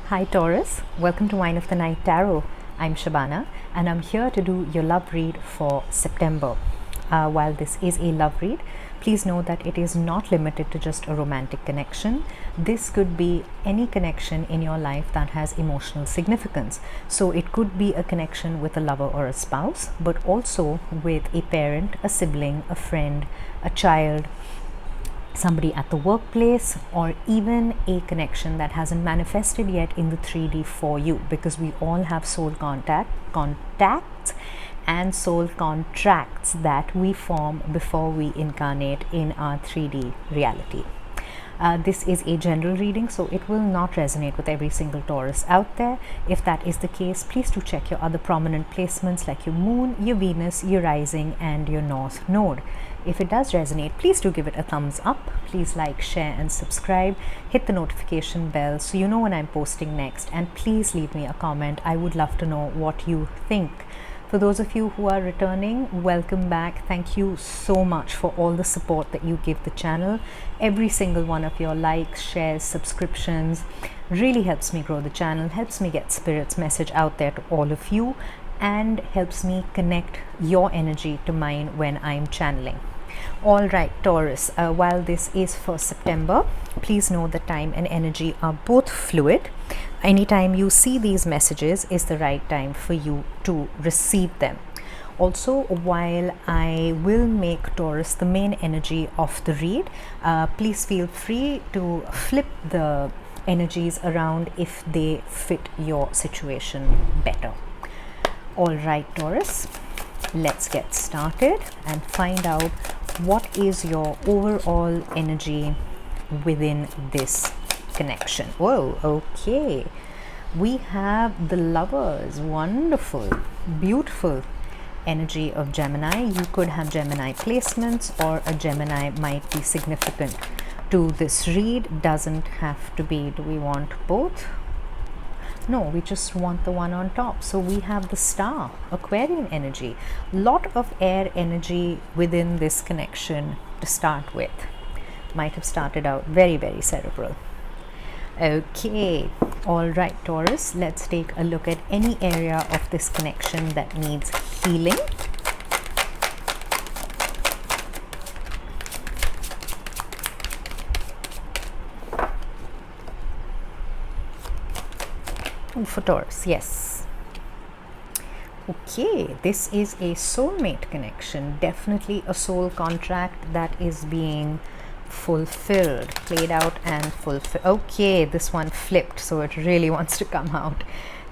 Hi Taurus, welcome to Wine of the Night Tarot. I'm Shabana and I'm here to do your love read for September. While this is a love read, please know that it is not limited to just a romantic connection. This could be any connection in your life that has emotional significance. So it could be a connection with a lover or a spouse, but also with a parent, a sibling, a friend, a child, somebody at the workplace, or even a connection that hasn't manifested yet in the 3D for you, because we all have soul contacts and soul contracts that we form before we incarnate in our 3D reality. This is a general reading, so it will not resonate with every single Taurus out there. If that is the case, please do check your other prominent placements like your moon, your Venus, your rising, and your north node. If it does resonate, please do give it a thumbs up. Please like, share, and subscribe. Hit the notification bell so you know when I'm posting next. And please leave me a comment. I would love to know what you think. For those of you who are returning, welcome back. Thank you so much for all the support that you give the channel. Every single one of your likes, shares, subscriptions really helps me grow the channel, helps me get Spirit's message out there to all of you, and helps me connect your energy to mine when I'm channeling. All right, Taurus, while this is for September, please know that time and energy are both fluid. Anytime you see these messages is the right time for you to receive them. Also, while I will make Taurus the main energy of the read, please feel free to flip the energies around if they fit your situation better. All right, Taurus, let's get started and find out what is your overall energy within this connection. Whoa, okay. We have the Lovers. Wonderful, beautiful energy of Gemini. You could have Gemini placements, or a Gemini might be significant to this read. Doesn't have to be. Do we want both? No, we just want the one on top. So we have the Star, Aquarian energy. Lot of air energy within this connection to start with. Might have started out very, very cerebral. Okay, all right, Taurus, let's take a look at any area of this connection that needs healing. For Taurus, yes. Okay, this is a soulmate connection, definitely a soul contract that is being fulfilled, played out and fulfilled. Okay, this one flipped, so it really wants to come out.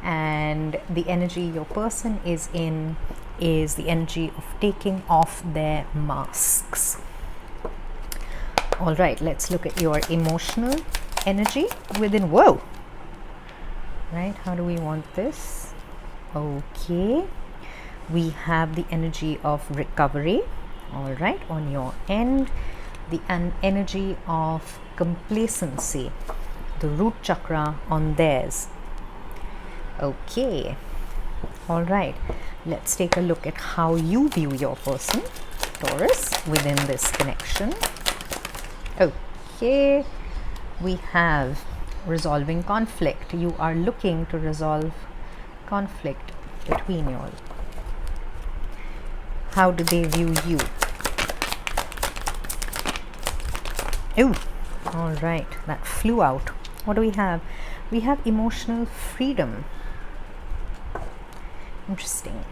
And the energy your person is in is the energy of taking off their masks. All right, let's look at your emotional energy within. Whoa, right, how do we want this? Okay, we have the energy of recovery. All right, on your end, the energy of complacency, the root chakra on theirs. Okay, all right, let's take a look at how you view your person, Taurus, within this connection. Okay, we have resolving conflict. You are looking to resolve conflict between you all. How do they view you? Oh, all right, that flew out. What do we have? We have emotional freedom. Interesting.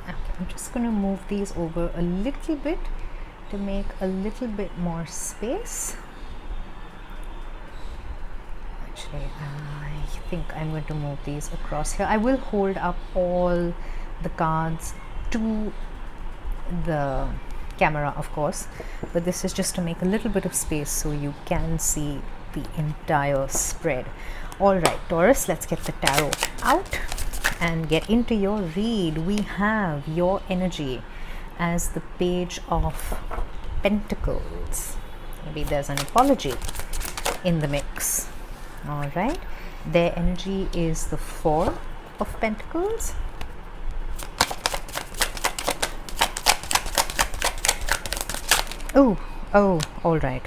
I'm just going to move these over a little bit to make a little bit more space. Actually, I think I'm going to move these across here. I will hold up all the cards to the camera, of course, but this is just to make a little bit of space so you can see the entire spread. All right, Taurus, let's get the tarot out and get into your read. We have your energy as the Page of Pentacles. Maybe there's an apology in the mix. All right, their energy is the Four of Pentacles. Oh, all right,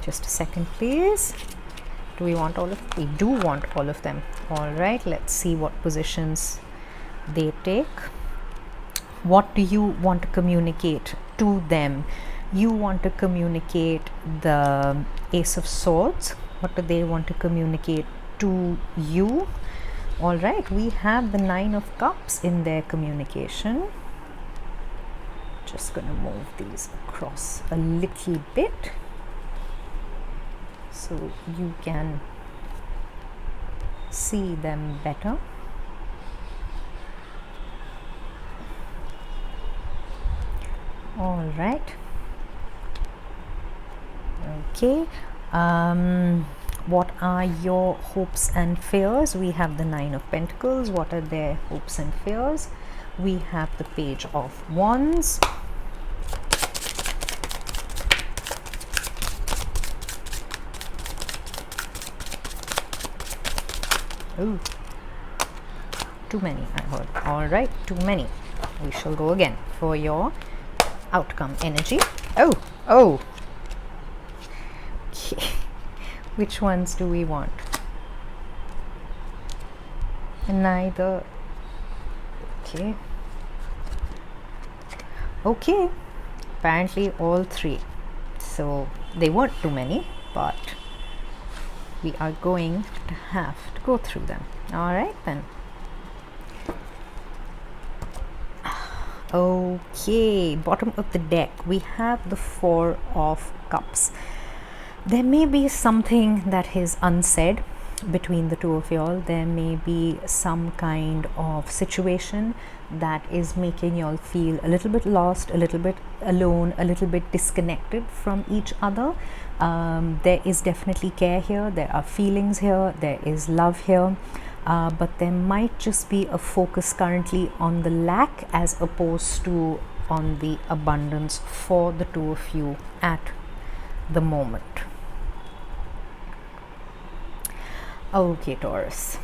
just a second please. Do we want all of them? We do want all of them. All right, let's see what positions they take. What do you want to communicate to them? You want to communicate the Ace of Swords. What do they want to communicate to you? All right, we have the Nine of Cups in their communication. Just going to move these across a little bit so you can see them better. All right. Okay. What are your hopes and fears? We have the Nine of Pentacles. What are their hopes and fears? We have the Page of Wands. Oh, too many, I heard. All right, too many. We shall go again for your outcome energy. Oh. Okay. Which ones do we want? Neither. Okay. Apparently all three. So they weren't too many, but we are going to have to go through them. All right then. Okay, bottom of the deck, we have the Four of Cups. There may be something that is unsaid between the two of y'all. There may be some kind of situation that is making y'all feel a little bit lost, a little bit alone, a little bit disconnected from each other. There is definitely care here, there are feelings here, there is love here. But there might just be a focus currently on the lack as opposed to on the abundance for the two of you at the moment. Okay, Taurus.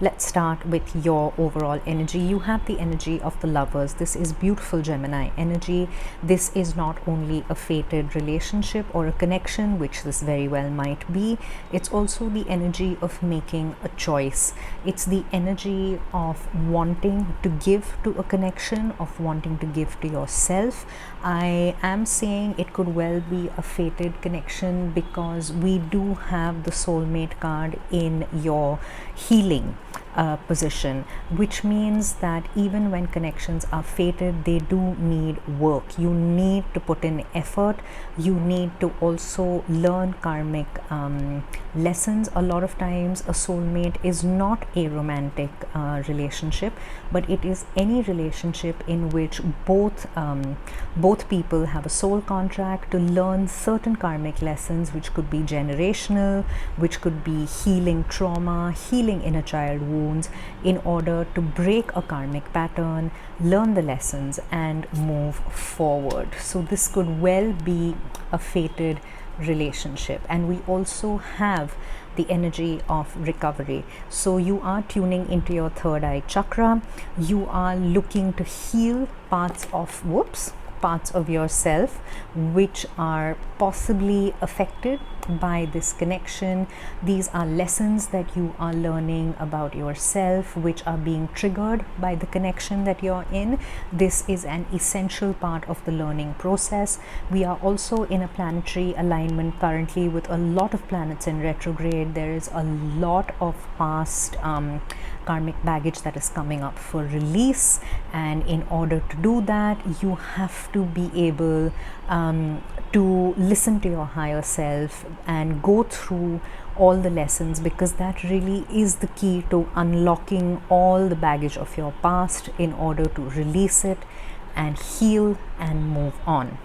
Let's start with your overall energy. You have the energy of the Lovers. This is beautiful Gemini energy. This is not only a fated relationship or a connection, which this very well might be. It's also the energy of making a choice. It's the energy of wanting to give to a connection, of wanting to give to yourself. I am saying it could well be a fated connection because we do have the soulmate card in your healing position, which means that even when connections are fated, they do need work. You need to put in effort. You need to also learn karmic lessons. A lot of times a soulmate is not a romantic relationship, but it is any relationship in which both people have a soul contract to learn certain karmic lessons, which could be generational, which could be healing trauma, healing inner child wounds, in order to break a karmic pattern, learn the lessons and move forward. So this could well be a fated relationship. And we also have the energy of recovery. So you are tuning into your third eye chakra. You are looking to heal parts of yourself which are possibly affected by this connection. These are lessons that you are learning about yourself which are being triggered by the connection that you're in. This is an essential part of the learning process. We are also in a planetary alignment currently with a lot of planets in retrograde. There is a lot of past karmic baggage that is coming up for release, and in order to do that, you have to be able to listen to your higher self and go through all the lessons, because that really is the key to unlocking all the baggage of your past in order to release it and heal and move on.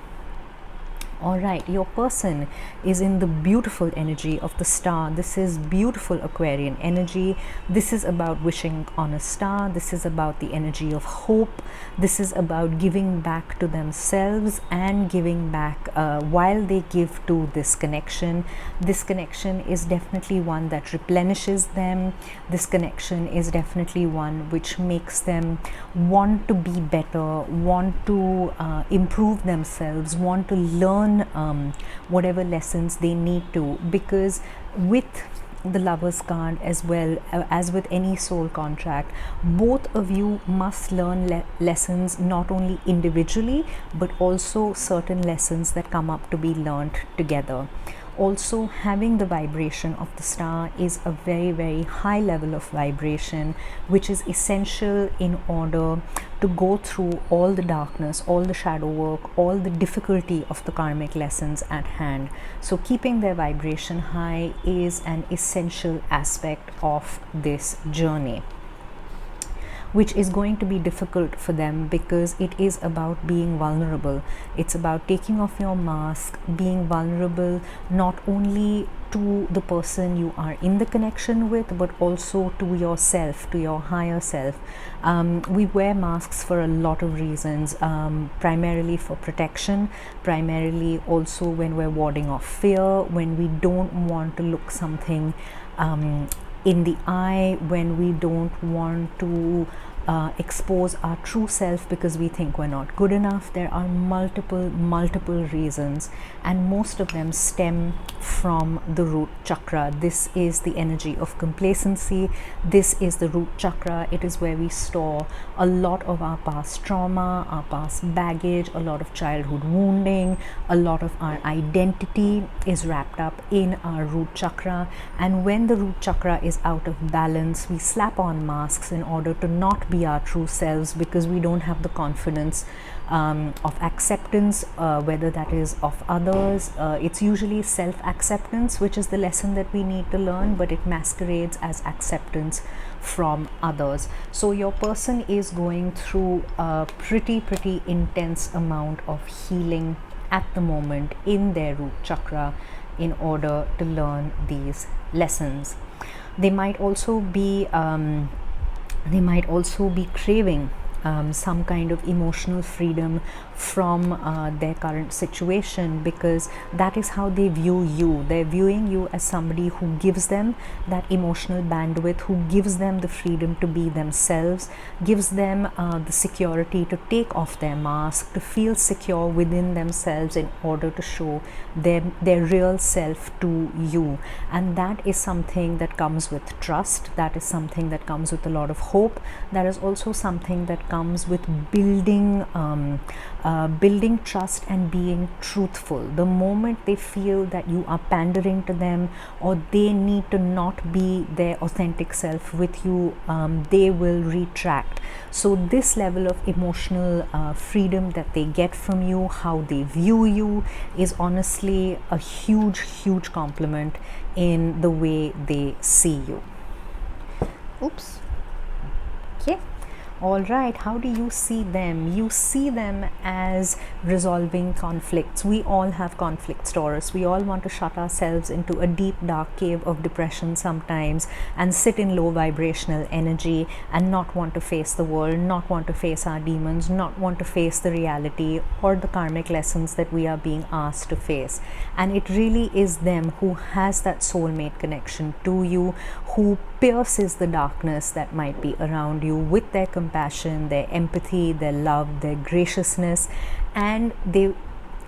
All right, your person is in the beautiful energy of the star. This is beautiful Aquarian energy. This is about wishing on a star. This is about the energy of hope. This is about giving back to themselves and giving back while they give to this connection. This connection is definitely one that replenishes them. This connection is definitely one which makes them want to be better, want to improve themselves, want to learn learn whatever lessons they need to, because with the Lovers card, as well as with any soul contract, both of you must learn lessons, not only individually but also certain lessons that come up to be learned together. Also, having the vibration of the star is a very, very high level of vibration, which is essential in order to go through all the darkness, all the shadow work, all the difficulty of the karmic lessons at hand. So keeping their vibration high is an essential aspect of this journey, which is going to be difficult for them because it is about being vulnerable. It's about taking off your mask, being vulnerable not only to the person you are in the connection with, but also to yourself, to your higher self. We wear masks for a lot of reasons, primarily for protection, primarily also when we're warding off fear, when we don't want to look something in the eye, when we don't want to expose our true self because we think we're not good enough. There are multiple reasons, and most of them stem from the root chakra. This is the energy of complacency. This is the root chakra. It is where we store a lot of our past trauma, our past baggage, a lot of childhood wounding. A lot of our identity is wrapped up in our root chakra, and when the root chakra is out of balance, we slap on masks in order to not be our true selves, because we don't have the confidence of acceptance, whether that is of others. It's usually self-acceptance, which is the lesson that we need to learn, but it masquerades as acceptance from others. So your person is going through a pretty intense amount of healing at the moment in their root chakra in order to learn these lessons. They might also be craving some kind of emotional freedom from their current situation, because that is how they view you. They're viewing you as somebody who gives them that emotional bandwidth, who gives them the freedom to be themselves, gives them the security to take off their mask, to feel secure within themselves in order to show their real self to you. And that is something that comes with trust. That is something that comes with a lot of hope. That is also something that comes with building trust and being truthful. The moment they feel that you are pandering to them, or they need to not be their authentic self with you, they will retract. So this level of emotional freedom that they get from you, how they view you, is honestly a huge compliment in the way they see you. Oops. Okay. All right, how do you see them? You see them as resolving conflicts. We all have conflicts, Taurus. We all want to shut ourselves into a deep dark cave of depression sometimes and sit in low vibrational energy and not want to face the world, not want to face our demons, not want to face the reality or the karmic lessons that we are being asked to face. And it really is them who has that soulmate connection to you, who pierces the darkness that might be around you with their compassion, their empathy, their love, their graciousness, and they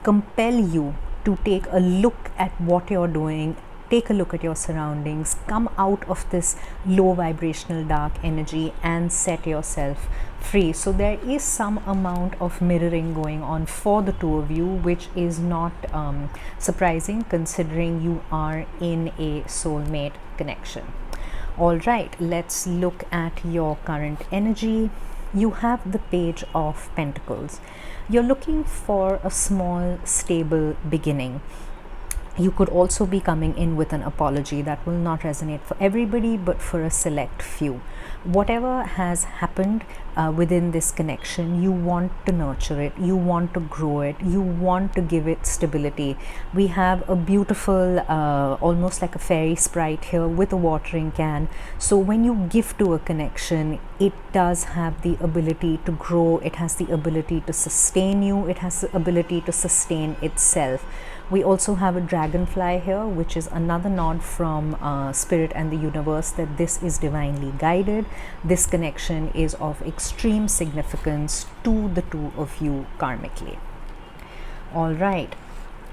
compel you to take a look at what you're doing, take a look at your surroundings, come out of this low vibrational dark energy and set yourself free. So there is some amount of mirroring going on for the two of you, which is not surprising considering you are in a soulmate connection. All right, let's look at your current energy. You have the Page of Pentacles. You're looking for a small, stable beginning. You could also be coming in with an apology that will not resonate for everybody, but for a select few. Whatever has happened within this connection, you want to nurture it, you want to grow it, you want to give it stability. We have a beautiful, almost like a fairy sprite here with a watering can. So when you give to a connection, it does have the ability to grow, it has the ability to sustain you, it has the ability to sustain itself. We also have a dragonfly here, which is another nod from Spirit and the universe that this is divinely guided. This connection is of extreme significance to the two of you karmically. All right.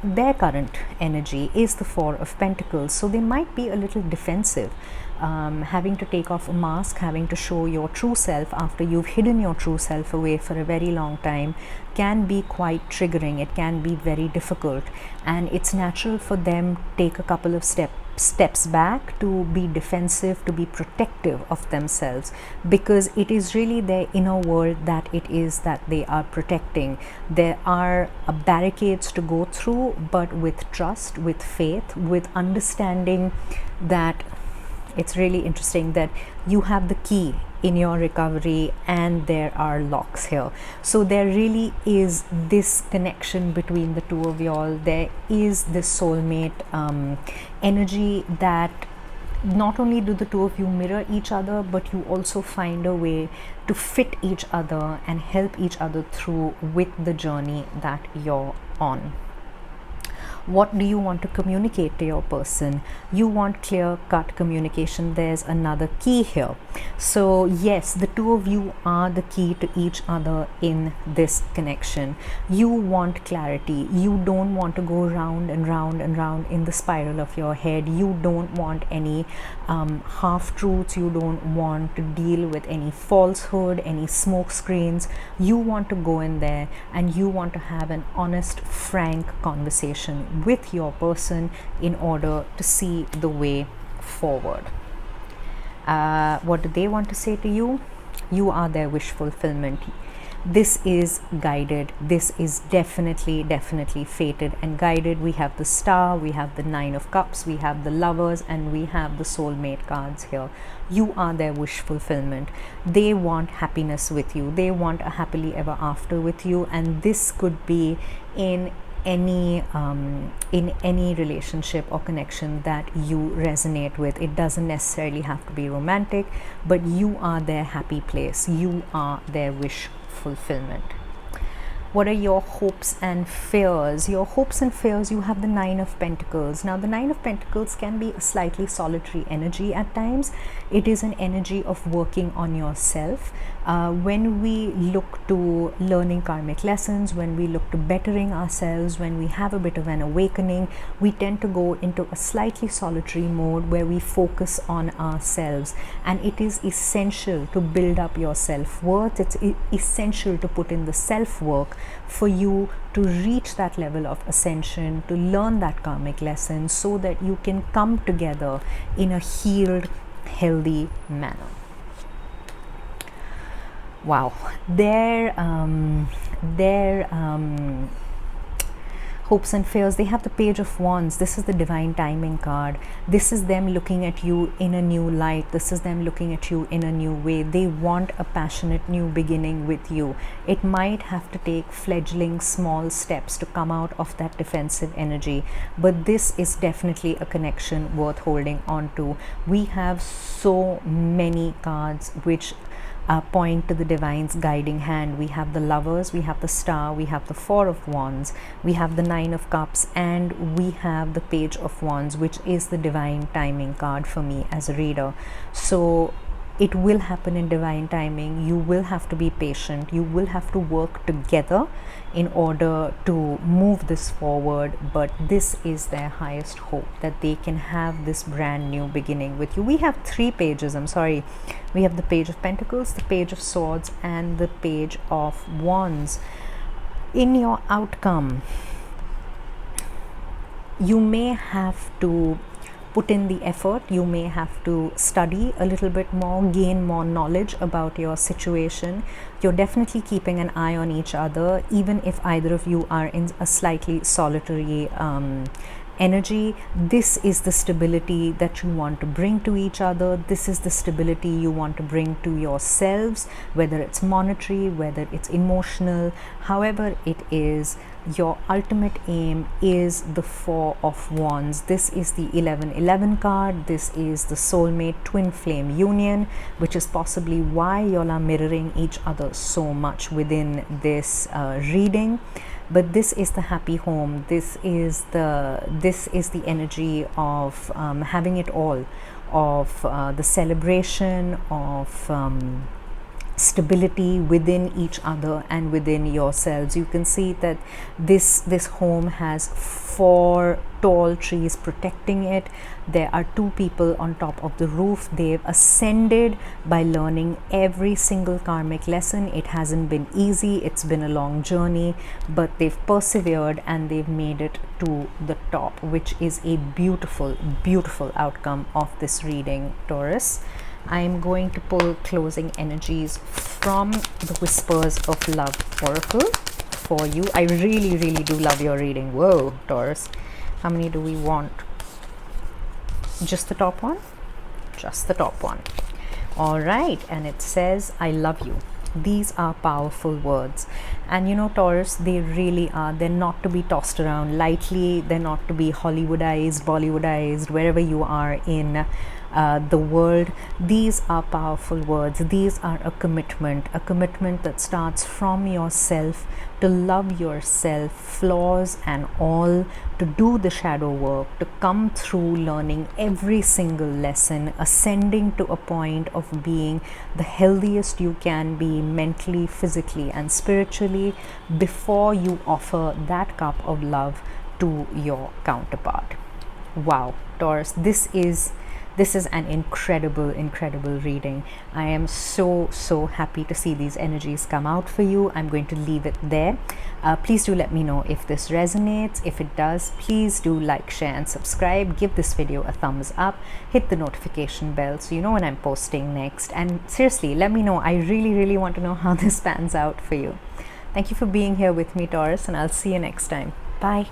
their current energy is the Four of Pentacles, so they might be a little defensive. Having to take off a mask, having to show your true self after you've hidden your true self away for a very long time can be quite triggering. It can be very difficult, and it's natural for them to take a couple of steps back, to be defensive, to be protective of themselves, because it is really their inner world that it is that they are protecting. There are barricades to go through, but with trust, with faith, with understanding that it's really interesting that you have the key in your recovery and there are locks here. So there really is this connection between the two of y'all. There is this soulmate energy that not only do the two of you mirror each other, but you also find a way to fit each other and help each other through with the journey that you're on. What do you want to communicate to your person? You want clear-cut communication. There's another key here. So yes, the two of you are the key to each other in this connection. You want clarity. You don't want to go round and round and round in the spiral of your head. You don't want any half-truths. You don't want to deal with any falsehood, any smoke screens. You want to go in there and you want to have an honest, frank conversation with your person in order to see the way forward. What do they want to say to you? You are their wish fulfillment. This is guided. This is definitely fated and guided. We have the Star, we have the Nine of Cups, we have the Lovers, and we have the Soulmate cards here. You are their wish fulfillment. They want happiness with you. They want a happily ever after with you, and this could be in any relationship or connection that you resonate with. It doesn't necessarily have to be romantic, but you are their happy place. You are their wish fulfillment. What are your hopes and fears? Your hopes and fears, you have the Nine of Pentacles. Now, the Nine of Pentacles can be a slightly solitary energy at times. It is an energy of working on yourself. When we look to learning karmic lessons, when we look to bettering ourselves, when we have a bit of an awakening, we tend to go into a slightly solitary mode where we focus on ourselves. And it is essential to build up your self-worth. It's essential to put in the self-work for you to reach that level of ascension, to learn that karmic lesson, so that you can come together in a healed, healthy manner. Wow, their hopes and fears, they have the Page of Wands. This is the divine timing card. This is them looking at you in a new light. This is them looking at you in a new way. They want a passionate new beginning with you. It might have to take fledgling small steps to come out of that defensive energy, but this is definitely a connection worth holding on to. We have so many cards which point to the divine's guiding hand. We have the Lovers, we have the Star, we have the Four of Wands, we have the Nine of Cups, and we have the Page of Wands, which is the divine timing card for me as a reader. So it will happen in divine timing. You will have to be patient. You will have to work together in order to move this forward, but this is their highest hope, that they can have this brand new beginning with you. We have three pages, we have the Page of Pentacles, the Page of Swords, and the Page of Wands. In your outcome, you may have to put in the effort. You may have to study a little bit more, gain more knowledge about your situation. You're definitely keeping an eye on each other, even if either of you are in a slightly solitary energy. This is the stability that you want to bring to each other. This is the stability you want to bring to yourselves, whether it's monetary, whether it's emotional, however it is. Your ultimate aim is the Four of Wands. This is the 1111 card. This is the soulmate twin flame union, which is possibly why y'all are mirroring each other so much within this reading. But this is the happy home. This is the energy of having it all, of the celebration, of stability within each other and within yourselves. You can see that this home has 4 tall trees protecting it. There are 2 people on top of the roof. They've ascended by learning every single karmic lesson. It hasn't been easy, it's been a long journey, but they've persevered and they've made it to the top, which is a beautiful, beautiful outcome of this reading, Taurus. I am going to pull closing energies from the Whispers of Love Oracle for you. I really, really do love your reading. Whoa, Taurus. How many do we want? Just the top one? Just the top one. All right. And it says, I love you. These are powerful words. And you know, Taurus, they really are. They're not to be tossed around lightly. They're not to be Hollywoodized, Bollywoodized, wherever you are in the world. These are powerful words. These are a commitment that starts from yourself, to love yourself, flaws and all, to do the shadow work, to come through learning every single lesson, ascending to a point of being the healthiest you can be mentally, physically and spiritually, before you offer that cup of love to your counterpart. Wow, Taurus, this is an incredible, incredible reading. I am so happy to see these energies come out for you. I'm going to leave it there. Please do let me know if this resonates. If it does, please do like, share and subscribe. Give this video a thumbs up. Hit the notification bell so you know when I'm posting next. And seriously, let me know. I really want to know how this pans out for you. Thank you for being here with me, Taurus, and I'll see you next time. Bye.